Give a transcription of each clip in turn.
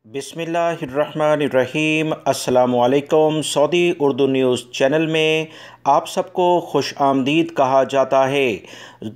बिस्मिल्लाहिर्रहमानिर्रहीम। अस्सलामुअलैकुम। Saudi Urdu news channel में आप सबको खुश आमदीद कहा जाता है।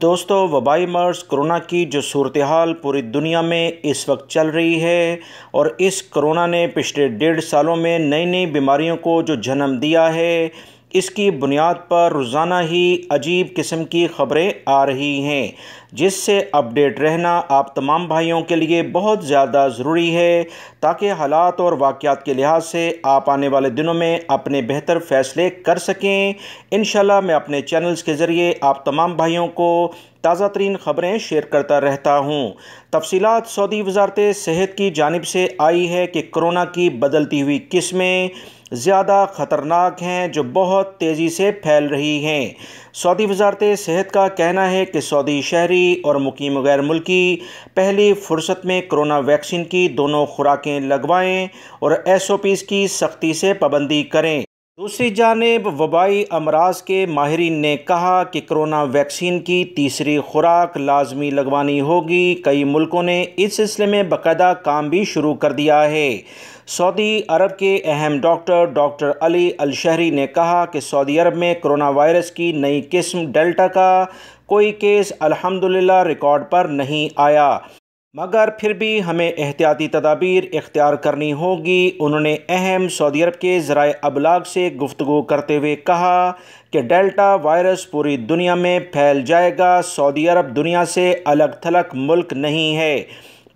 दोस्तों, वबाई मर्ज़ कोरोना की जो सूरत हाल पूरी दुनिया में इस वक्त चल रही है और इस कोरोना ने पिछले 1.5 सालों में नई नई बीमारियों को जो जन्म दिया है, इसकी बुनियाद पर रोज़ाना ही अजीब किस्म की ख़बरें आ रही हैं, जिससे अपडेट रहना आप तमाम भाइयों के लिए बहुत ज़्यादा ज़रूरी है, ताकि हालात और वाक़यात के लिहाज से आप आने वाले दिनों में अपने बेहतर फ़ैसले कर सकें। इंशाल्लाह मैं अपने चैनल्स के ज़रिए आप तमाम भाइयों को ताज़ा तरीन ख़बरें शेयर करता रहता हूँ। तफसीलात सऊदी वज़ारत सेहत की जानिब से आई है कि कोरोना की बदलती हुई किस्में ज़्यादा ख़तरनाक हैं, जो बहुत तेज़ी से फैल रही हैं। सऊदी वज़ारत सेहत का कहना है कि सऊदी शहरी और मुकीम गैर मुल्की पहली फ़ुर्सत में कोरोना वैक्सीन की दोनों खुराकें लगवाएं और SOPs की सख्ती से पाबंदी करें। दूसरी जानिब वबाई अमराज के माहिरीन ने कहा कि कोरोना वैक्सीन की तीसरी खुराक लाजमी लगवानी होगी। कई मुल्कों ने इस सिलसिले में बाकायदा काम भी शुरू कर दिया है। सऊदी अरब के अहम डॉक्टर अली अल शहरी ने कहा कि सऊदी अरब में कोरोना वायरस की नई किस्म डेल्टा का कोई केस अल्हम्दुलिल्लाह रिकॉर्ड पर नहीं आया, मगर फिर भी हमें एहतियाती तदाबीर इख्तियार करनी होगी। उन्होंने अहम सऊदी अरब के ज़राए अबलाग से गुफ्तगू करते हुए कहा कि डेल्टा वायरस पूरी दुनिया में फैल जाएगा। सऊदी अरब दुनिया से अलग थलग मुल्क नहीं है,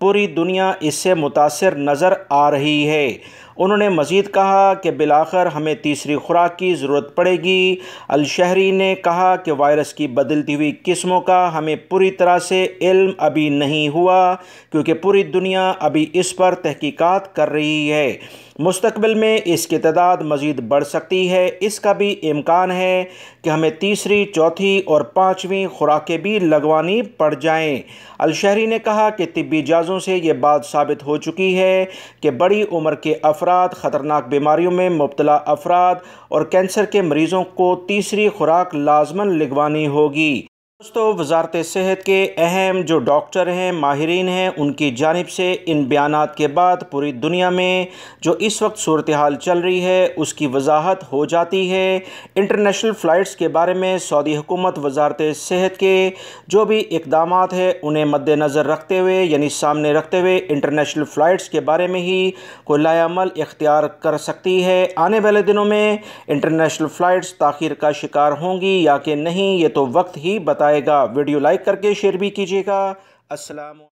पूरी दुनिया इससे मुतासिर नज़र आ रही है। उन्होंने मज़ीद कहा कि बिलाखिर हमें तीसरी खुराक की ज़रूरत पड़ेगी। अल शहरी ने कहा कि वायरस की बदलती हुई किस्मों का हमें पूरी तरह से इल्म अभी नहीं हुआ, क्योंकि पूरी दुनिया अभी इस पर तहकीकात कर रही है। मुस्तकबिल में इसकी तादाद मज़ीद बढ़ सकती है। इसका भी इम्कान है कि हमें तीसरी, चौथी और पाँचवीं खुराकें भी लगवानी पड़ जाएं। अल शहरी ने कहा कि तिब्बी जाज़ों से ये बात साबित हो चुकी है कि बड़ी उम्र के अफराद, ख़तरनाक बीमारियों में मुब्तला अफराद और कैंसर के मरीज़ों को तीसरी खुराक लाजमन लगवानी होगी। दोस्तों, वज़ारत सेहत के अहम जो डॉक्टर हैं, माहिरीन हैं, उनकी जानिब से इन बयानात के बाद पूरी दुनिया में जो इस वक्त सूरत हाल चल रही है उसकी वजाहत हो जाती है। इंटरनेशनल फ़्लाइट्स के बारे में सऊदी हुकूमत वज़ारत सेहत के जो भी इक़दामात हैं उन्हें मद्देनज़र रखते हुए, यानी सामने रखते हुए, इंटरनेशनल फ़्लाइट्स के बारे में ही कोई लाएअमल इख्तियार कर सकती है। आने वाले दिनों में इंटरनेशनल फ़्लाइट्स ताख़ीर का शिकार होंगी या कि नहीं, ये तो वक्त ही बताएगा। वीडियो लाइक करके शेयर भी कीजिएगा। अस्सलाम।